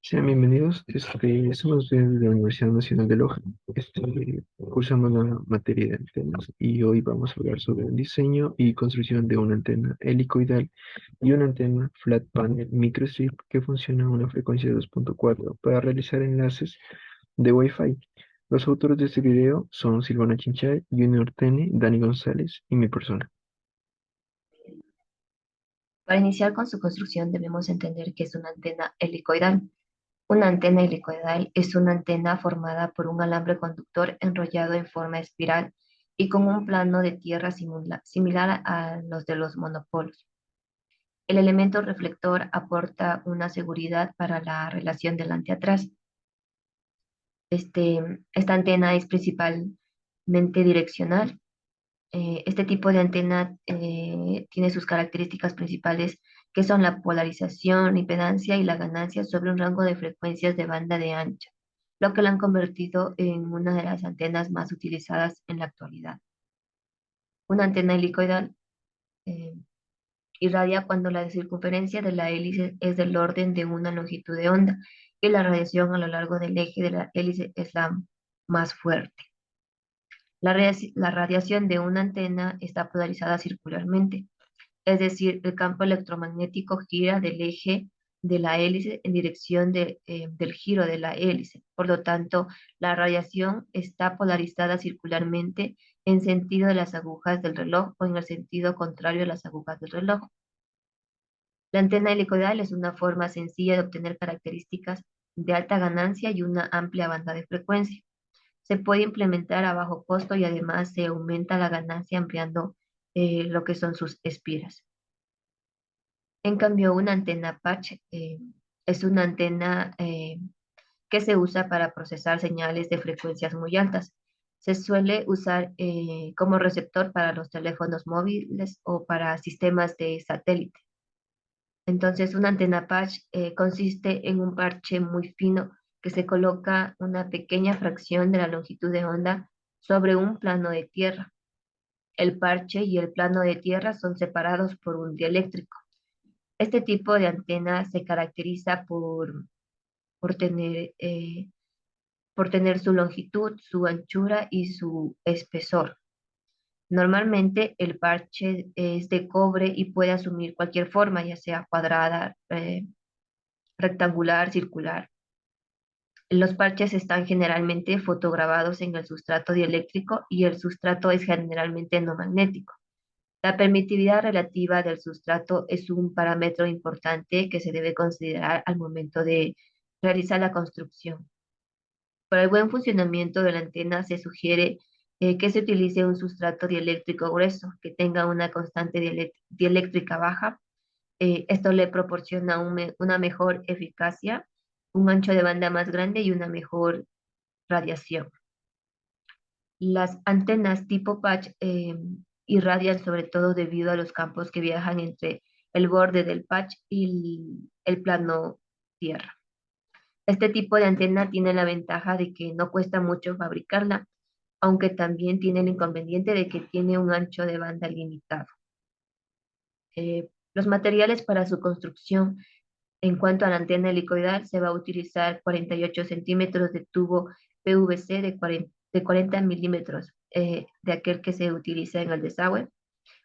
Sean bienvenidos. Somos estudiantes de la Universidad Nacional de Loja. Cursando la materia de antenas y hoy vamos a hablar sobre el diseño y construcción de una antena helicoidal y una antena flat panel microstrip que funciona a una frecuencia de 2.4 para realizar enlaces de Wi-Fi. Los autores de este video son Silvana Chinchay, Junior Tene, Dani González y mi persona. Para iniciar con su construcción debemos entender que es una antena helicoidal. Una antena helicoidal es una antena formada por un alambre conductor enrollado en forma espiral y con un plano de tierra similar a los de los monopolos. El elemento reflector aporta una seguridad para la relación delante-atrás. Esta antena es principalmente direccional. Este tipo de antena tiene sus características principales, que son la polarización, la impedancia y la ganancia sobre un rango de frecuencias de banda de ancha, lo que la han convertido en una de las antenas más utilizadas en la actualidad. Una antena helicoidal eh, irradia cuando la circunferencia de la hélice es del orden de una longitud de onda y la radiación a lo largo del eje de la hélice es la más fuerte. La radiación de una antena está polarizada circularmente. Es decir, el campo electromagnético gira del eje de la hélice en dirección del giro de la hélice. Por lo tanto, la radiación está polarizada circularmente en sentido de las agujas del reloj o en el sentido contrario de las agujas del reloj. La antena helicoidal es una forma sencilla de obtener características de alta ganancia y una amplia banda de frecuencia. Se puede implementar a bajo costo y además se aumenta la ganancia ampliando lo que son sus espiras. En cambio, una antena patch es una antena que se usa para procesar señales de frecuencias muy altas. Se suele usar como receptor para los teléfonos móviles o para sistemas de satélite. Entonces, una antena patch consiste en un parche muy fino que se coloca una pequeña fracción de la longitud de onda sobre un plano de tierra. El parche y el plano de tierra son separados por un dieléctrico. Este tipo de antena se caracteriza por por tener su longitud, su anchura y su espesor. Normalmente el parche es de cobre y puede asumir cualquier forma, ya sea cuadrada, rectangular, circular. Los parches están generalmente fotograbados en el sustrato dieléctrico y el sustrato es generalmente no magnético. La permitividad relativa del sustrato es un parámetro importante que se debe considerar al momento de realizar la construcción. Para el buen funcionamiento de la antena se sugiere que se utilice un sustrato dieléctrico grueso que tenga una constante dieléctrica baja. Esto le proporciona una mejor eficacia, un ancho de banda más grande y una mejor radiación. Las antenas tipo patch irradian sobre todo debido a los campos que viajan entre el borde del patch y el plano tierra. Este tipo de antena tiene la ventaja de que no cuesta mucho fabricarla, aunque también tiene el inconveniente de que tiene un ancho de banda limitado. Los materiales para su construcción, en cuanto a la antena helicoidal, se va a utilizar 48 centímetros de tubo PVC de 40 milímetros, de aquel que se utiliza en el desagüe,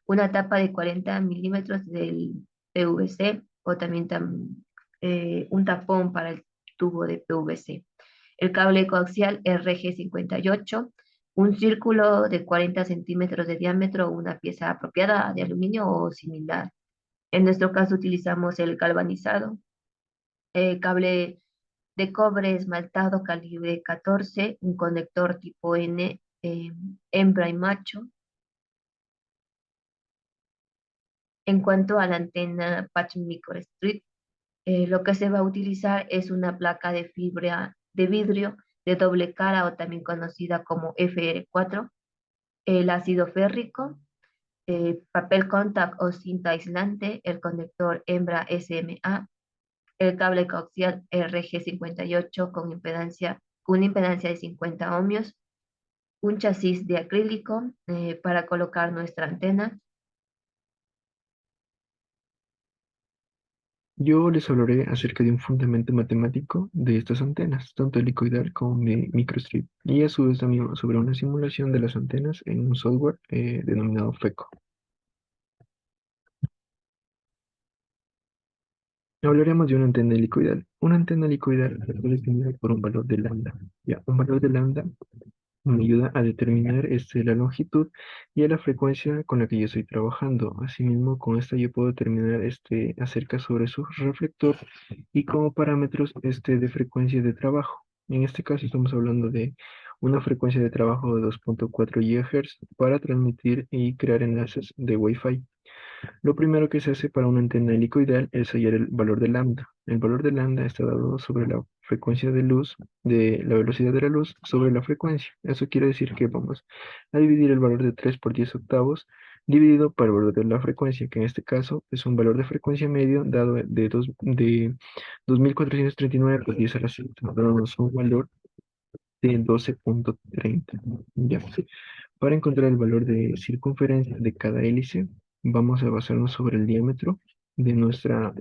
una tapa de 40 milímetros del PVC o también un tapón para el tubo de PVC. El cable coaxial RG58, un círculo de 40 centímetros de diámetro o una pieza apropiada de aluminio o similar. En nuestro caso utilizamos el galvanizado, cable de cobre esmaltado calibre 14, un conector tipo N, hembra y macho. En cuanto a la antena patch microstrip, lo que se va a utilizar es una placa de fibra de vidrio de doble cara o también conocida como FR4, el ácido férrico, papel contact o cinta aislante, el conector hembra SMA, el cable coaxial RG58 con una impedancia de 50 ohmios, un chasis de acrílico para colocar nuestra antena. Yo les hablaré acerca de un fundamento matemático de estas antenas, tanto helicoidal como de microstrip, y a su vez también sobre una simulación de las antenas en un software denominado FECO. Hablaremos de una antena helicoidal. Una antena helicoidal se puede definir por un valor de lambda. Ya, un valor de lambda me ayuda a determinar la longitud y a la frecuencia con la que yo estoy trabajando. Asimismo, con esta yo puedo determinar acerca sobre su reflector y como parámetros de frecuencia de trabajo. En este caso estamos hablando de una frecuencia de trabajo de 2.4 GHz para transmitir y crear enlaces de Wi-Fi. Lo primero que se hace para una antena helicoidal es hallar el valor de lambda. El valor de lambda está dado sobre la frecuencia de luz, de la velocidad de la luz sobre la frecuencia. Eso quiere decir que vamos a dividir el valor de 3 por 10 octavos dividido por el valor de la frecuencia, que en este caso es un valor de frecuencia medio dado de 2439 por 10 a la sexta, dándonos un valor de 12.30. Ya. Para encontrar el valor de circunferencia de cada hélice, vamos a basarnos sobre el diámetro de nuestro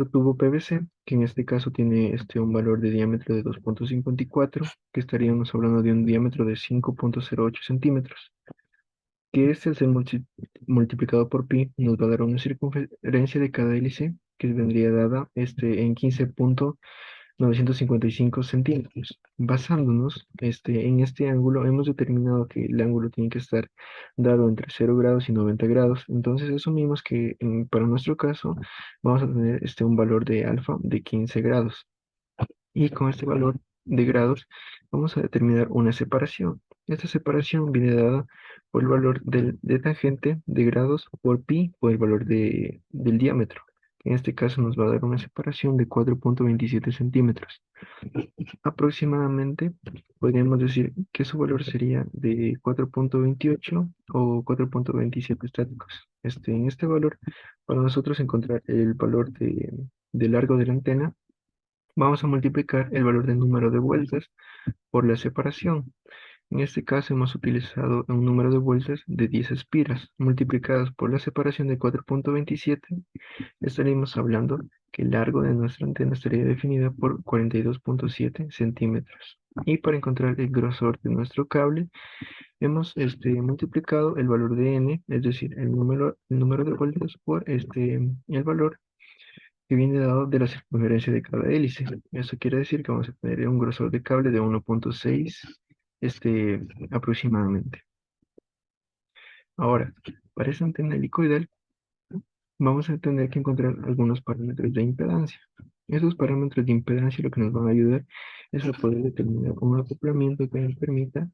tubo PVC, que en este caso tiene un valor de diámetro de 2.54, que estaríamos hablando de un diámetro de 5.08 centímetros, que al ser multiplicado por pi nos va a dar una circunferencia de cada hélice que vendría dada en 15.955 centímetros. Basándonos en este ángulo, hemos determinado que el ángulo tiene que estar dado entre 0 grados y 90 grados. Entonces asumimos que para nuestro caso vamos a tener un valor de alfa de 15 grados. Y con este valor de grados vamos a determinar una separación. Esta separación viene dada por el valor de tangente de grados por pi por el valor del diámetro. En este caso nos va a dar una separación de 4.27 centímetros. Aproximadamente podríamos decir que su valor sería de 4.28 o 4.27 estáticos. En este valor, para nosotros encontrar el valor de largo de la antena, vamos a multiplicar el valor del número de vueltas por la separación. En este caso hemos utilizado un número de vueltas de 10 espiras multiplicadas por la separación de 4.27. Estaríamos hablando que el largo de nuestra antena estaría definida por 42.7 centímetros. Y para encontrar el grosor de nuestro cable, hemos multiplicado el valor de n, es decir, el número de vueltas por el valor que viene dado de la circunferencia de cada hélice. Eso quiere decir que vamos a tener un grosor de cable de 1.6 aproximadamente. Ahora, para esa antena helicoidal vamos a tener que encontrar algunos parámetros de impedancia. Esos parámetros de impedancia lo que nos van a ayudar es a poder determinar un acoplamiento que nos permita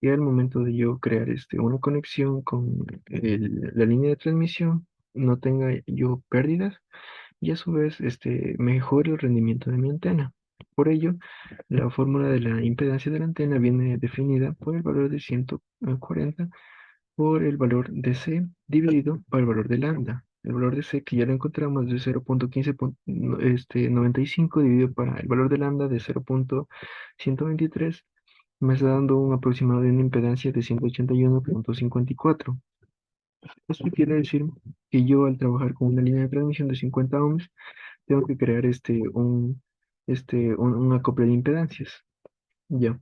que al momento de yo crear una conexión con la línea de transmisión no tenga yo pérdidas y a su vez mejore el rendimiento de mi antena. Por ello, la fórmula de la impedancia de la antena viene definida por el valor de 140 por el valor de C dividido por el valor de lambda. El valor de C que ya lo encontramos de 0.1595 dividido para el valor de lambda de 0.123 me está dando un aproximado de una impedancia de 181.54. Esto quiere decir que yo al trabajar con una línea de transmisión de 50 ohms tengo que crear un acople de impedancias. Ya.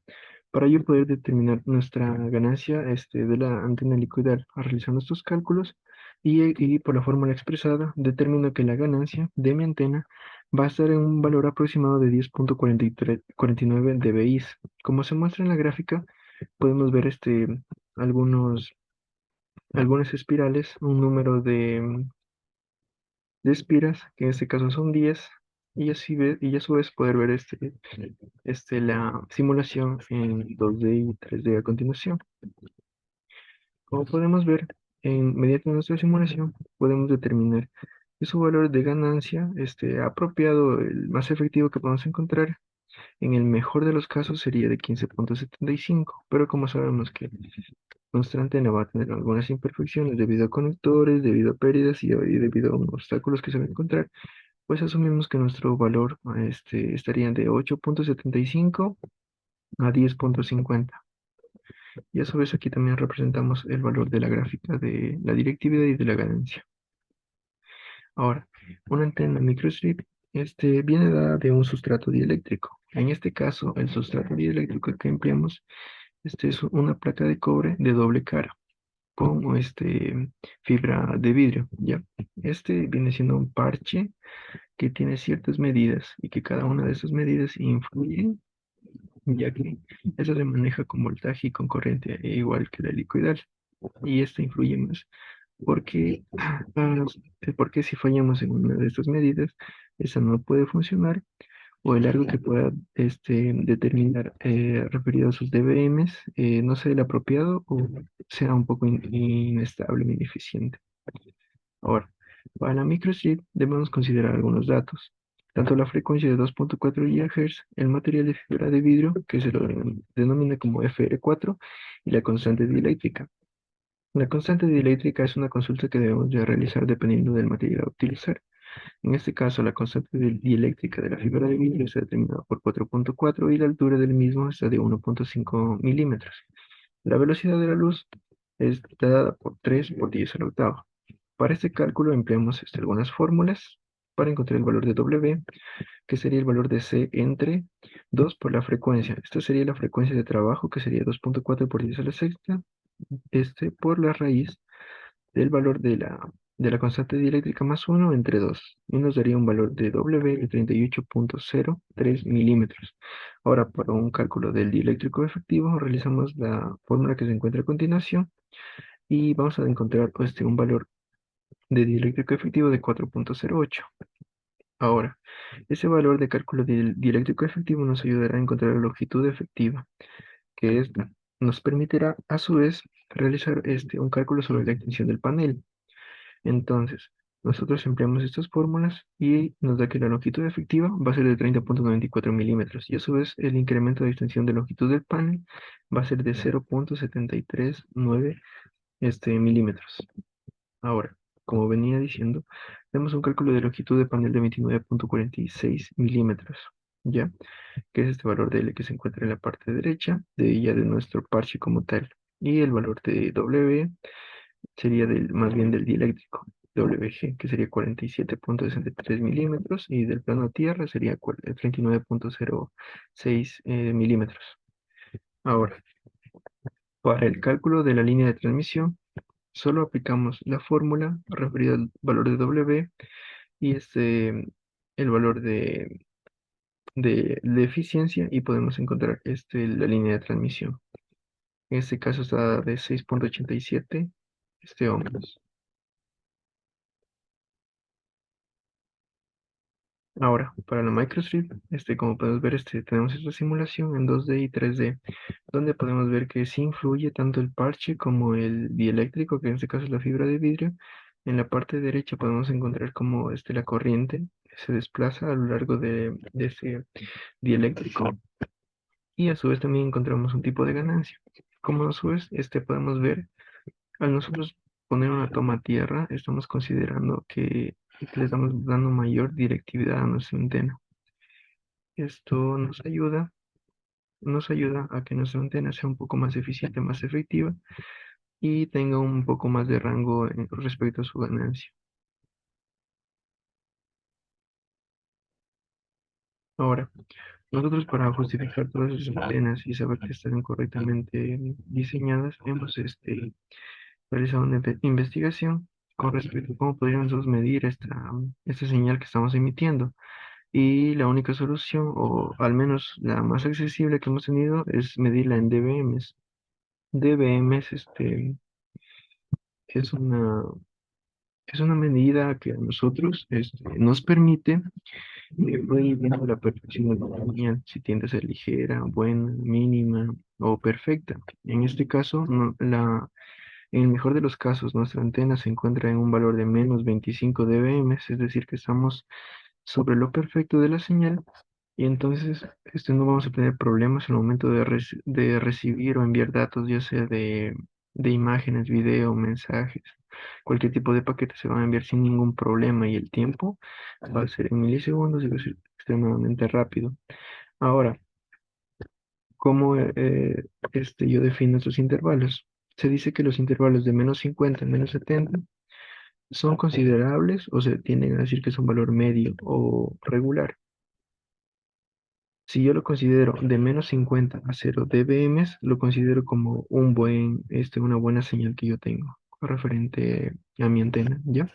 Para yo poder determinar nuestra ganancia de la antena helicoidal realizando estos cálculos y por la fórmula expresada, determino que la ganancia de mi antena va a estar en un valor aproximado de 10.49 dBi. Como se muestra en la gráfica, podemos ver algunos, algunas espirales, un número de espiras, que en este caso son 10, y a su vez poder ver la simulación en 2D y 3D a continuación. Como podemos ver, mediante nuestra simulación podemos determinar que su valor de ganancia apropiado, el más efectivo que podemos encontrar, en el mejor de los casos sería de 15.75, pero como sabemos que nuestra antena va a tener algunas imperfecciones debido a conectores, debido a pérdidas y debido a unos obstáculos que se van a encontrar, pues asumimos que nuestro valor estaría de 8.75 a 10.50. Y a su vez aquí también representamos el valor de la gráfica de la directividad y de la ganancia. Ahora, una antena microstrip viene dada de un sustrato dieléctrico. En este caso, el sustrato dieléctrico que empleamos es una placa de cobre de doble cara con fibra de vidrio, ¿ya? Este viene siendo un parche que tiene ciertas medidas y que cada una de esas medidas influye, ya que eso se maneja con voltaje y con corriente, igual que la helicoidal. Y esta influye más porque, porque si fallamos en una de estas medidas, esa no puede funcionar o el largo que pueda determinar referido a sus dBms no sea el apropiado o sea un poco inestable, ineficiente. Ahora, para la microchip debemos considerar algunos datos. Tanto la frecuencia de 2.4 GHz, el material de fibra de vidrio, que se lo denomina como FR4, y la constante dieléctrica. La constante dieléctrica es una consulta que debemos de realizar dependiendo del material a utilizar. En este caso, la constante dieléctrica de la fibra de vidrio está determinada por 4.4 y la altura del mismo está de 1.5 milímetros. La velocidad de la luz es dada por 3 por 10 a la octava. Para este cálculo empleamos algunas fórmulas para encontrar el valor de W, que sería el valor de C entre 2 por la frecuencia. Esta sería la frecuencia de trabajo, que sería 2.4 por 10 a la sexta, por la raíz del valor de la constante dieléctrica más 1 entre 2 y nos daría un valor de W de 38.03 milímetros. Ahora, para un cálculo del dieléctrico efectivo, realizamos la fórmula que se encuentra a continuación y vamos a encontrar un valor de dieléctrico efectivo de 4.08. Ahora, ese valor de cálculo del dieléctrico efectivo nos ayudará a encontrar la longitud efectiva, que esta nos permitirá a su vez realizar un cálculo sobre la extensión del panel. Entonces, nosotros empleamos estas fórmulas y nos da que la longitud efectiva va a ser de 30.94 milímetros y a su vez el incremento de extensión de longitud del panel va a ser de 0.739 milímetros. Ahora, como venía diciendo, tenemos un cálculo de longitud de panel de 29.46 milímetros, ¿ya? Que es este valor de L que se encuentra en la parte derecha de ella de nuestro parche como tal. Y el valor de W sería más bien del dieléctrico, WG, que sería 47.63 milímetros, y del plano tierra sería 39.06 milímetros. Ahora, para el cálculo de la línea de transmisión, solo aplicamos la fórmula referida al valor de W y el valor de eficiencia y podemos encontrar la línea de transmisión. En este caso está de 6.87 ohms. Ahora, para la microstrip, como podemos ver, tenemos esta simulación en 2D y 3D, donde podemos ver que sí influye tanto el parche como el dieléctrico, que en este caso es la fibra de vidrio. En la parte derecha podemos encontrar cómo la corriente se desplaza a lo largo de ese dieléctrico y a su vez también encontramos un tipo de ganancia. Como a su vez podemos ver, al nosotros poner una toma a tierra, estamos considerando que le estamos dando mayor directividad a nuestra antena. Esto nos ayuda a que nuestra antena sea un poco más eficiente, más efectiva y tenga un poco más de rango respecto a su ganancia. Ahora, nosotros para justificar todas esas antenas y saber que están correctamente diseñadas, hemos realizado una investigación con respecto a cómo podríamos nosotros medir esta señal que estamos emitiendo. Y la única solución, o al menos la más accesible que hemos tenido, es medirla en dBms. dBms es es una medida que a nosotros nos permite poder ir viendo la perfección de la señal, si tiende a ser ligera, buena, mínima o perfecta. En este caso, en el mejor de los casos, nuestra antena se encuentra en un valor de menos 25 dBm, es decir, que estamos sobre lo perfecto de la señal y entonces no vamos a tener problemas en el momento de recibir o enviar datos, ya sea de imágenes, video, mensajes, cualquier tipo de paquete se va a enviar sin ningún problema y el tiempo va a ser en milisegundos y va a ser extremadamente rápido. Ahora, ¿cómo yo defino estos intervalos? Se dice que los intervalos de menos 50 a menos 70 son considerables o se tienden a decir que es un valor medio o regular. Si yo lo considero de -50 a 0 dBm, lo considero como una buena señal que yo tengo referente a mi antena, ¿ya?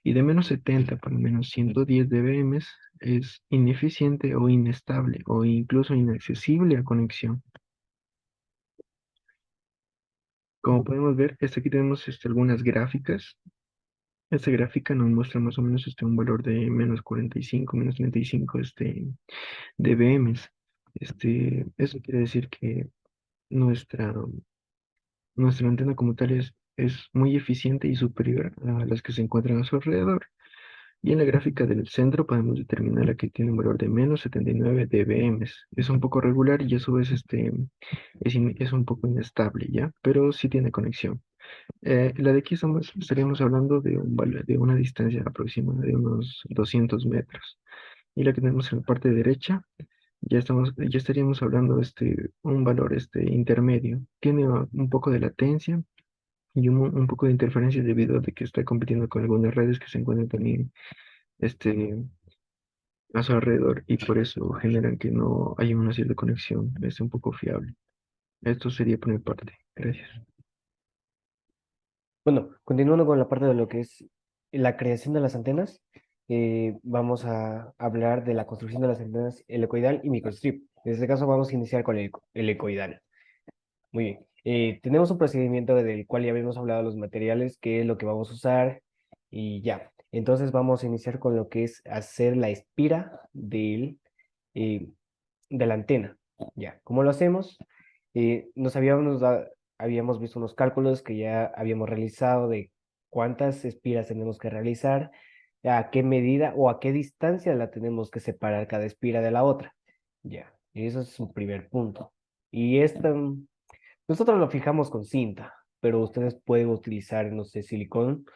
Y de -70 para -110 dBm es ineficiente o inestable o incluso inaccesible a conexión. Como podemos ver, aquí tenemos algunas gráficas. Esta gráfica nos muestra más o menos un valor de -45, -35 dBm. Eso quiere decir que nuestra, nuestra antena como tal es muy eficiente y superior a las que se encuentran a su alrededor. Y en la gráfica del centro podemos determinar la que tiene un valor de -79 dBm. Es un poco regular y a su vez es un poco inestable, ¿ya? Pero sí tiene conexión. La de aquí estaríamos hablando de una distancia aproximada de unos 200 metros. Y la que tenemos en la parte derecha, ya estaríamos hablando de un valor intermedio. Tiene un poco de latencia y un poco de interferencia debido a de que está compitiendo con algunas redes que se encuentran también este, a su alrededor y por eso generan que no haya una cierta conexión, es un poco fiable. Esto sería por mi parte. Gracias. Bueno, continuando con la parte de lo que es la creación de las antenas, vamos a hablar de la construcción de las antenas helicoidal y microstrip. En este caso vamos a iniciar con el helicoidal. Muy bien. Tenemos un procedimiento del cual ya habíamos hablado de los materiales, qué es lo que vamos a usar y ya. Entonces vamos a iniciar con lo que es hacer la espira eh, de la antena. Ya. ¿Cómo lo hacemos? Habíamos visto unos cálculos que ya habíamos realizado de cuántas espiras tenemos que realizar, a qué medida o a qué distancia la tenemos que separar cada espira de la otra. Ya. Eso es un primer punto. Y nosotros lo fijamos con cinta, pero ustedes pueden utilizar, no sé, silicón,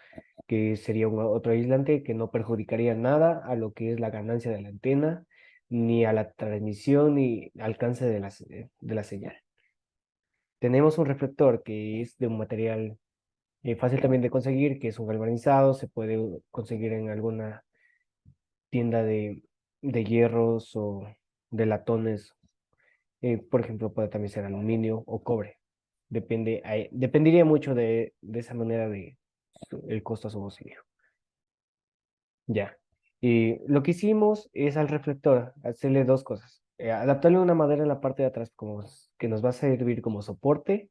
que sería otro aislante que no perjudicaría nada a lo que es la ganancia de la antena, ni a la transmisión, ni alcance de de la señal. Tenemos un reflector que es de un material fácil también de conseguir, que es un galvanizado, se puede conseguir en alguna tienda de hierros o de latones. Por ejemplo, puede también ser aluminio o cobre. Dependería mucho de esa manera el costo a su bolsillo. Ya. Y lo que hicimos es al reflector hacerle dos cosas. Adaptarle una madera en la parte de atrás que nos va a servir como soporte.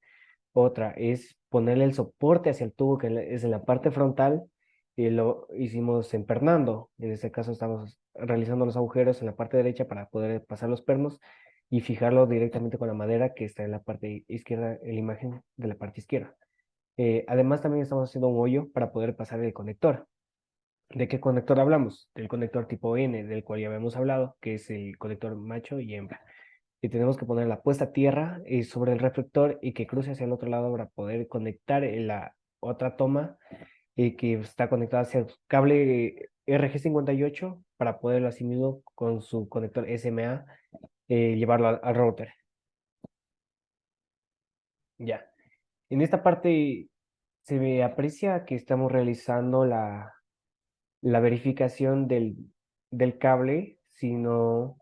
Otra es ponerle el soporte hacia el tubo que es en la parte frontal y lo hicimos empernando. En este caso estamos realizando los agujeros en la parte derecha para poder pasar los pernos y fijarlo directamente con la madera que está en la parte izquierda, en la imagen de la parte izquierda. Además también estamos haciendo un hoyo para poder pasar el conector. ¿De qué conector hablamos? Del conector tipo N, del cual ya habíamos hablado, que es el conector macho y hembra. Y tenemos que poner la puesta a tierra sobre el reflector y que cruce hacia el otro lado para poder conectar en la otra toma que está conectada hacia el cable RG58 para poderlo asimismo con su conector SMA llevarlo al router. Ya. En esta parte se me aprecia que estamos realizando la verificación del cable, si no,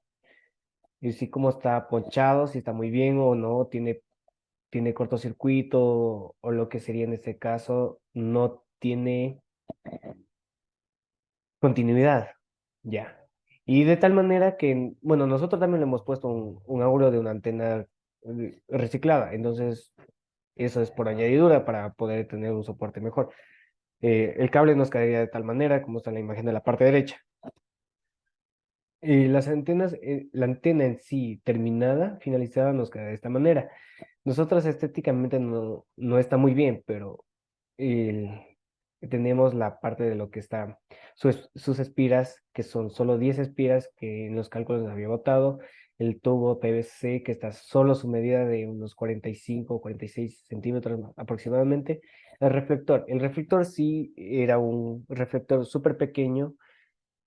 si cómo está ponchado, si está muy bien o no, tiene cortocircuito o lo que sería en este caso, no tiene continuidad. Ya. Y de tal manera que, bueno, nosotros también le hemos puesto un ángulo de una antena reciclada, entonces eso es por añadidura para poder tener un soporte mejor. El cable nos caería de tal manera como está en la imagen de la parte derecha. Las antenas, la antena en sí terminada, finalizada, nos queda de esta manera. Nosotros estéticamente no está muy bien, pero el- tenemos la parte de lo que está, sus espiras, que son solo 10 espiras que en los cálculos había botado, el tubo PVC que está solo su medida de unos 45 o 46 centímetros aproximadamente, el reflector sí era un reflector súper pequeño,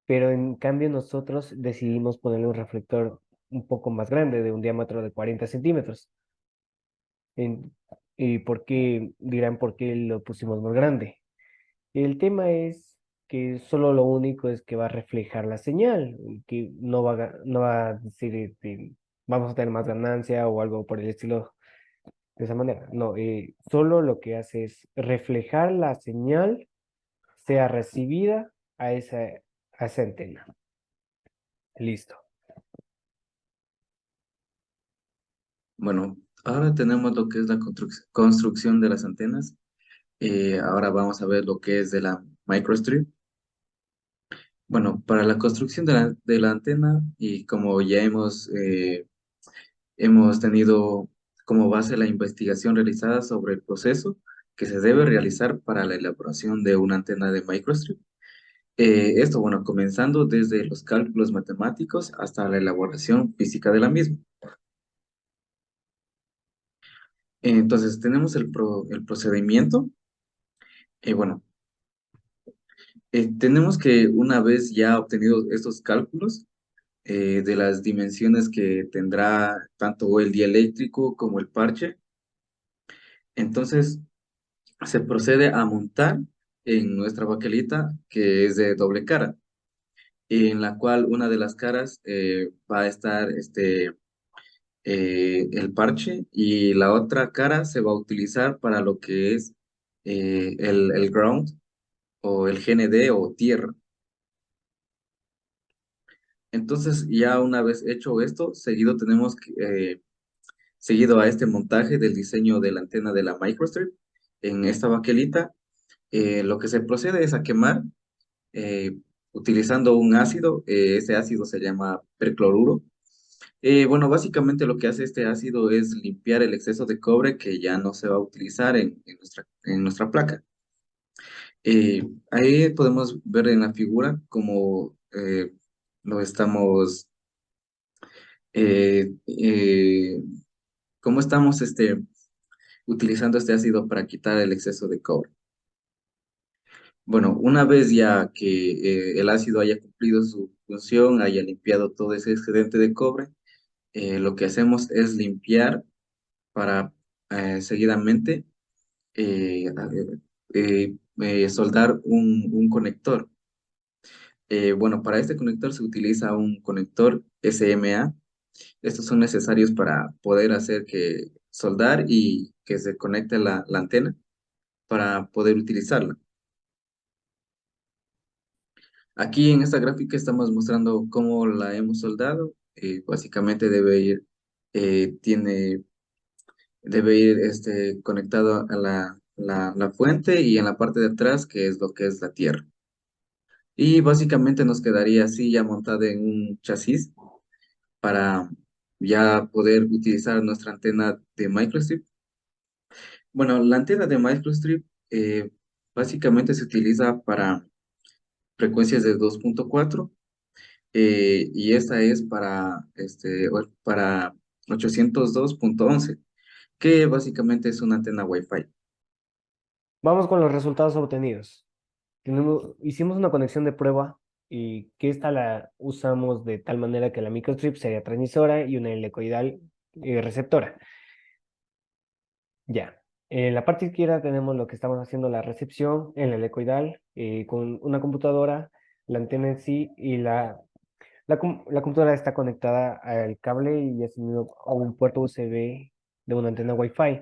pero en cambio nosotros decidimos ponerle un reflector un poco más grande, de un diámetro de 40 centímetros. En- ¿Y por qué dirán por qué lo pusimos más grande? El tema es que solo lo único es que va a reflejar la señal, que no va a decir vamos a tener más ganancia o algo por el estilo de esa manera. No, solo lo que hace es reflejar la señal sea recibida a esa antena. Listo. Bueno, ahora tenemos lo que es la construcción de las antenas. Ahora vamos a ver lo que es de la microstrip. Bueno, para la construcción de la antena, y como ya hemos tenido como base la investigación realizada sobre el proceso que se debe realizar para la elaboración de una antena de microstrip. Esto, bueno, comenzando desde los cálculos matemáticos hasta la elaboración física de la misma. Entonces, tenemos el procedimiento. Bueno, tenemos que una vez ya obtenidos estos cálculos de las dimensiones que tendrá tanto el dieléctrico como el parche, entonces se procede a montar en nuestra baquelita que es de doble cara, en la cual una de las caras va a estar el parche y la otra cara se va a utilizar para lo que es el ground o el GND o tierra. Entonces, ya una vez hecho esto, seguido a este montaje del diseño de la antena de la microstrip, en esta baquelita, lo que se procede es a quemar eh, utilizando un ácido. Ese ácido se llama percloruro. Bueno, básicamente lo que hace este ácido es limpiar el exceso de cobre que ya no se va a utilizar en nuestra placa. Ahí podemos ver en la figura cómo lo estamos, eh, eh, cómo estamos utilizando este ácido para quitar el exceso de cobre. Bueno, una vez ya que el ácido haya cumplido su función, haya limpiado todo ese excedente de cobre, lo que hacemos es limpiar para seguidamente soldar un conector. Bueno, para este conector se utiliza un conector SMA. Estos son necesarios para poder hacer que soldar y que se conecte la antena para poder utilizarla. Aquí en esta gráfica estamos mostrando cómo la hemos soldado. Básicamente debe ir conectado a la fuente y en la parte de atrás, que es lo que es la tierra. Y básicamente nos quedaría así ya montada en un chasis para ya poder utilizar nuestra antena de microstrip. Bueno, la antena de microstrip básicamente se utiliza para frecuencias de 2.4 y esta es para 802.11, que básicamente es una antena Wi-Fi. Vamos con los resultados obtenidos. Hicimos una conexión de prueba y que esta la usamos de tal manera que la microstrip sería transmisora y una helicoidal receptora. Ya. En la parte izquierda tenemos lo que estamos haciendo la recepción en la helicoidal con una computadora, la antena en sí y la computadora está conectada al cable y asimismo a un puerto USB de una antena Wi-Fi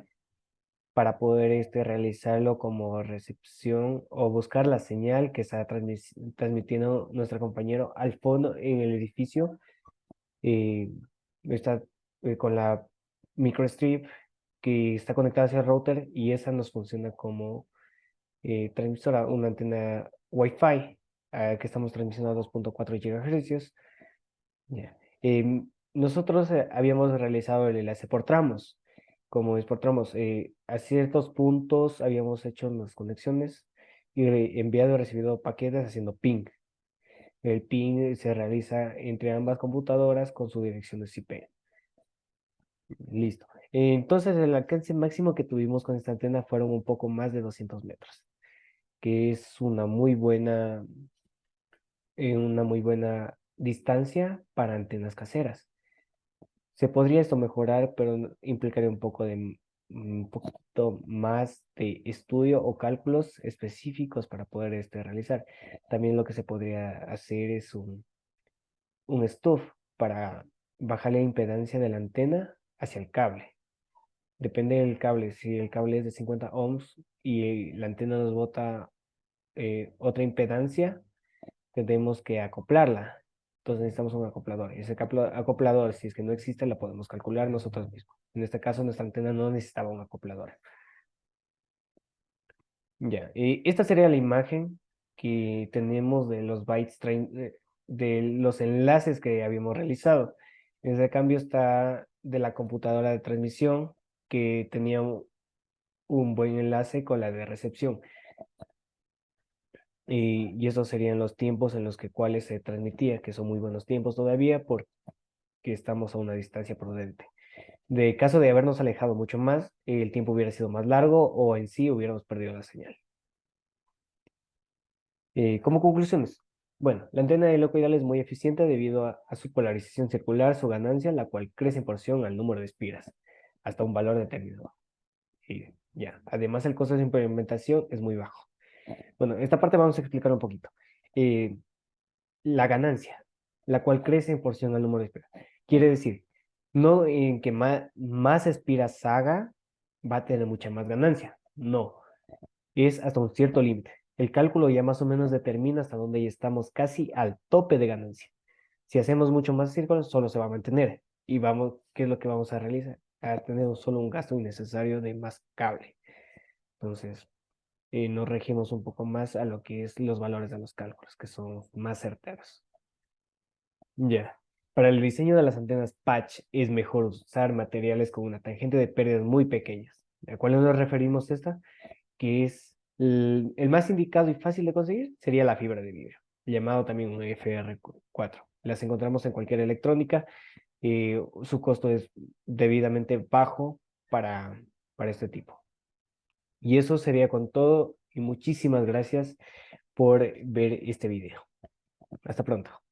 para poder realizarlo como recepción o buscar la señal que está transmitiendo nuestro compañero al fondo en el edificio. eh, Está con la microstrip que está conectada hacia el router y esa nos funciona como transmisora, una antena Wi-Fi que estamos transmitiendo a 2.4 GHz. Ya. Nosotros habíamos realizado el enlace por tramos. Como es por tramos, a ciertos puntos habíamos hecho las conexiones y enviado y recibido paquetes haciendo ping. El ping se realiza entre ambas computadoras con su dirección de IP. Listo. Entonces, el alcance máximo que tuvimos con esta antena fueron un poco más de 200 metros, que es una muy buena distancia para antenas caseras. Se podría esto mejorar, pero implicaría un poco un poquito más de estudio o cálculos específicos para poder realizar. También lo que se podría hacer es un stuff para bajar la impedancia de la antena hacia el cable. Depende del cable. Si el cable es de 50 ohms y la antena nos bota otra impedancia, tendremos que acoplarla. Entonces necesitamos un acoplador. Y ese acoplador, si es que no existe, la podemos calcular nosotros mismos. En este caso, nuestra antena no necesitaba un acoplador. Ya, esta sería la imagen que tenemos de los bytes, de los enlaces que habíamos realizado. Ese cambio está de la computadora de transmisión que tenía un buen enlace con la de recepción. Y esos serían los tiempos en los cuales se transmitía, que son muy buenos tiempos todavía porque estamos a una distancia prudente. De caso de habernos alejado mucho más, el tiempo hubiera sido más largo o en sí hubiéramos perdido la señal. Como conclusiones, bueno, la antena helicoidal es muy eficiente debido a su polarización circular, su ganancia, la cual crece en porción al número de espiras, hasta un valor determinado. Y ya, además el costo de implementación es muy bajo. Bueno, esta parte vamos a explicar un poquito. Eh, la ganancia, la cual crece en porción al número de espiras. Quiere decir, no en que más espiras haga, va a tener mucha más ganancia. No, es hasta un cierto límite. El cálculo ya más o menos determina hasta dónde ya estamos casi al tope de ganancia. Si hacemos mucho más círculos, solo se va a mantener. Y vamos, ¿qué es lo que vamos a realizar? A tener solo un gasto innecesario de más cable. Entonces, nos regimos un poco más a lo que es los valores de los cálculos, que son más certeros. Ya. Para el diseño de las antenas patch es mejor usar materiales con una tangente de pérdidas muy pequeñas. ¿A cuáles nos referimos esta? Que es el más indicado y fácil de conseguir, sería la fibra de vidrio, llamado también un FR4. Las encontramos en cualquier electrónica. Su costo es debidamente bajo para este tipo. Y eso sería con todo y muchísimas gracias por ver este video. Hasta pronto.